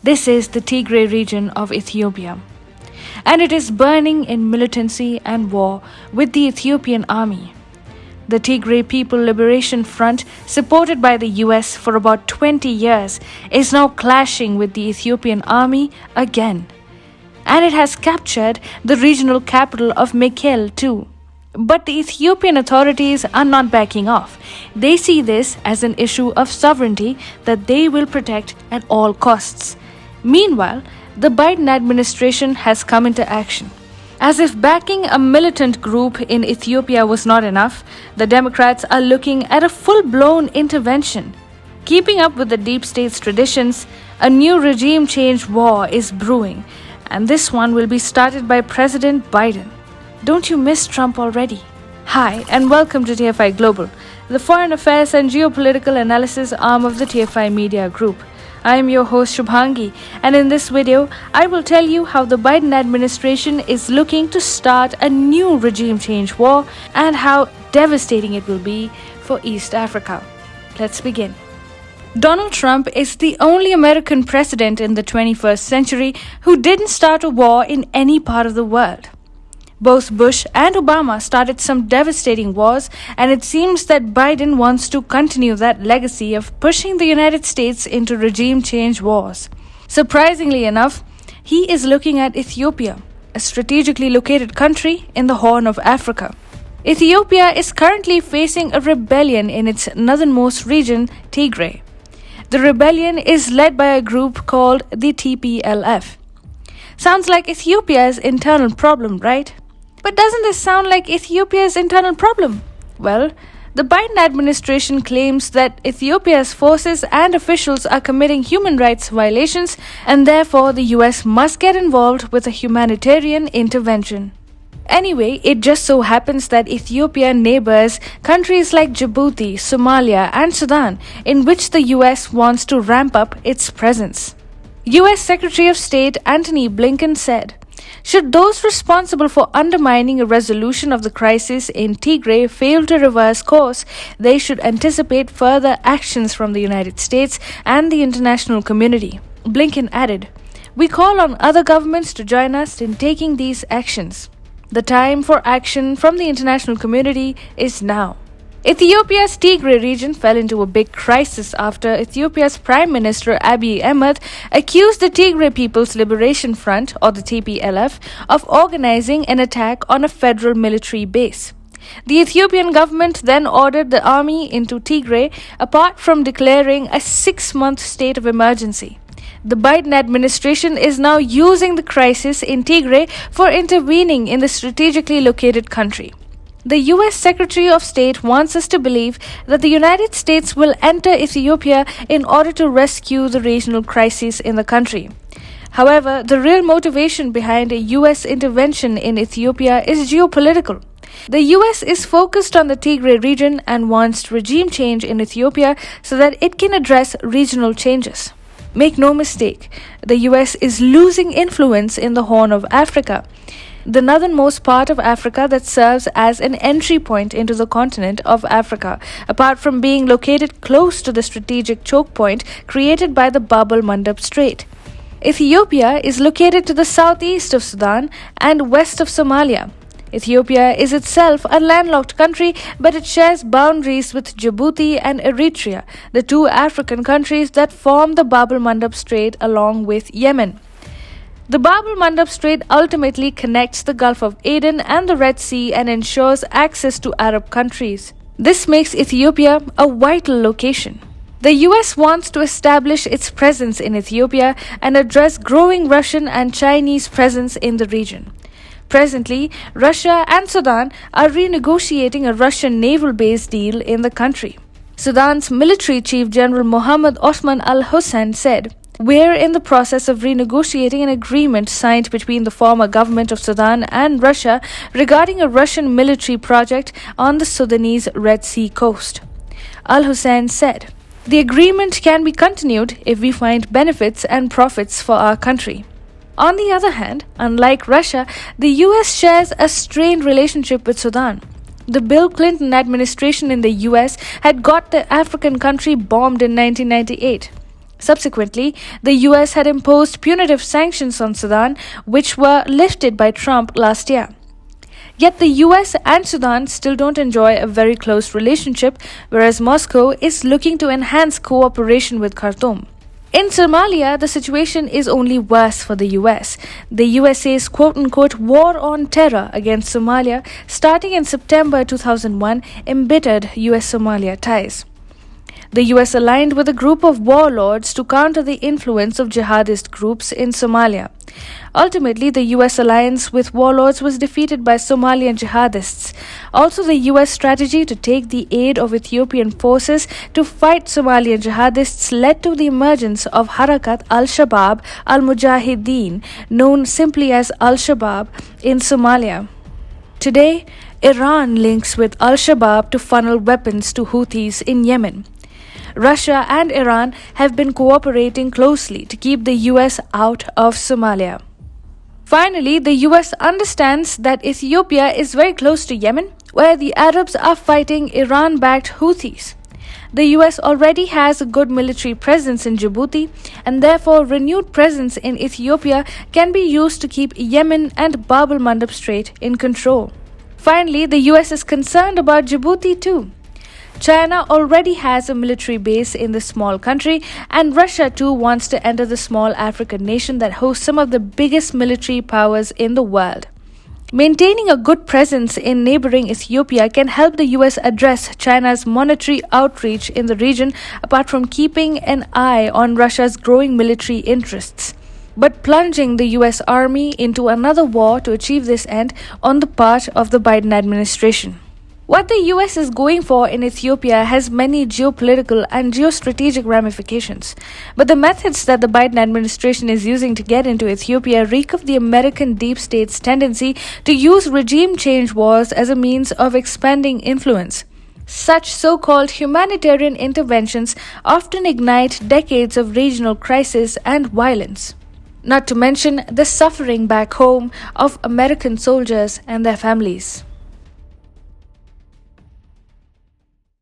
This is the Tigray region of Ethiopia, and it is burning in militancy and war with the Ethiopian army. The Tigray People Liberation Front, supported by the US for about 20 years, is now clashing with the Ethiopian army again. And it has captured the regional capital of Mekelle too. But the Ethiopian authorities are not backing off. They see this as an issue of sovereignty that they will protect at all costs. Meanwhile, the Biden administration has come into action. As if backing a militant group in Ethiopia was not enough, the Democrats are looking at a full-blown intervention. Keeping up with the deep state's traditions, a new regime change war is brewing, and this one will be started by President Biden. Don't you miss Trump already? Hi, and welcome to TFI Global, the foreign affairs and geopolitical analysis arm of the TFI Media Group. I am your host Shubhangi, and in this video, I will tell you how the Biden administration is looking to start a new regime change war and how devastating it will be for East Africa. Let's begin. Donald Trump is the only American president in the 21st century who didn't start a war in any part of the world. Both Bush and Obama started some devastating wars, and it seems that Biden wants to continue that legacy of pushing the United States into regime change wars. Surprisingly enough, he is looking at Ethiopia, a strategically located country in the Horn of Africa. Ethiopia is currently facing a rebellion in its northernmost region, Tigray. The rebellion is led by a group called the TPLF. Sounds like Ethiopia's internal problem, right? But doesn't this sound like Ethiopia's internal problem? Well, the Biden administration claims that Ethiopia's forces and officials are committing human rights violations, and therefore the US must get involved with a humanitarian intervention. Anyway, it just so happens that Ethiopia neighbors countries like Djibouti, Somalia, and Sudan, in which the US wants to ramp up its presence. US Secretary of State Antony Blinken said, "Should those responsible for undermining a resolution of the crisis in Tigray fail to reverse course, they should anticipate further actions from the United States and the international community." Blinken added, "We call on other governments to join us in taking these actions. The time for action from the international community is now." Ethiopia's Tigray region fell into a big crisis after Ethiopia's Prime Minister Abiy Ahmed accused the Tigray People's Liberation Front, or the TPLF, of organizing an attack on a federal military base. The Ethiopian government then ordered the army into Tigray, apart from declaring a 6-month state of emergency. The Biden administration is now using the crisis in Tigray for intervening in the strategically located country. The US Secretary of State wants us to believe that the United States will enter Ethiopia in order to rescue the regional crisis in the country. However, the real motivation behind a US intervention in Ethiopia is geopolitical. The US is focused on the Tigray region and wants regime change in Ethiopia so that it can address regional changes. Make no mistake, the US is losing influence in the Horn of Africa, the northernmost part of Africa that serves as an entry point into the continent of Africa, apart from being located close to the strategic choke point created by the Bab el-Mandeb Strait. Ethiopia is located to the southeast of Sudan and west of Somalia. Ethiopia is itself a landlocked country, but it shares boundaries with Djibouti and Eritrea, the two African countries that form the Bab el-Mandeb Strait along with Yemen. The Bab el-Mandeb Strait ultimately connects the Gulf of Aden and the Red Sea and ensures access to Arab countries. This makes Ethiopia a vital location. The US wants to establish its presence in Ethiopia and address growing Russian and Chinese presence in the region. Presently, Russia and Sudan are renegotiating a Russian naval base deal in the country. Sudan's military chief General Mohammed Osman al-Hussein said, "We're in the process of renegotiating an agreement signed between the former government of Sudan and Russia regarding a Russian military project on the Sudanese Red Sea coast." Al-Hussein said, "The agreement can be continued if we find benefits and profits for our country." On the other hand, unlike Russia, the US shares a strained relationship with Sudan. The Bill Clinton administration in the US had got the African country bombed in 1998. Subsequently, the US had imposed punitive sanctions on Sudan, which were lifted by Trump last year. Yet the US and Sudan still don't enjoy a very close relationship, whereas Moscow is looking to enhance cooperation with Khartoum. In Somalia, the situation is only worse for the US. The USA's quote-unquote war on terror against Somalia, starting in September 2001, embittered US-Somalia ties. The US aligned with a group of warlords to counter the influence of jihadist groups in Somalia. Ultimately, the US alliance with warlords was defeated by Somalian jihadists. Also, the US strategy to take the aid of Ethiopian forces to fight Somalian jihadists led to the emergence of Harakat al-Shabaab al-Mujahideen, known simply as al-Shabaab, in Somalia. Today, Iran links with al-Shabaab to funnel weapons to Houthis in Yemen. Russia and Iran have been cooperating closely to keep the US out of Somalia. Finally, the US understands that Ethiopia is very close to Yemen, where the Arabs are fighting Iran-backed Houthis. The US already has a good military presence in Djibouti, and therefore renewed presence in Ethiopia can be used to keep Yemen and Bab el-Mandeb Strait in control. Finally, the US is concerned about Djibouti too. China already has a military base in the small country, and Russia too wants to enter the small African nation that hosts some of the biggest military powers in the world. Maintaining a good presence in neighboring Ethiopia can help the US address China's monetary outreach in the region, apart from keeping an eye on Russia's growing military interests. But plunging the US Army into another war to achieve this end on the part of the Biden administration. What the US is going for in Ethiopia has many geopolitical and geostrategic ramifications. But the methods that the Biden administration is using to get into Ethiopia reek of the American deep state's tendency to use regime change wars as a means of expanding influence. Such so-called humanitarian interventions often ignite decades of regional crisis and violence. Not to mention the suffering back home of American soldiers and their families.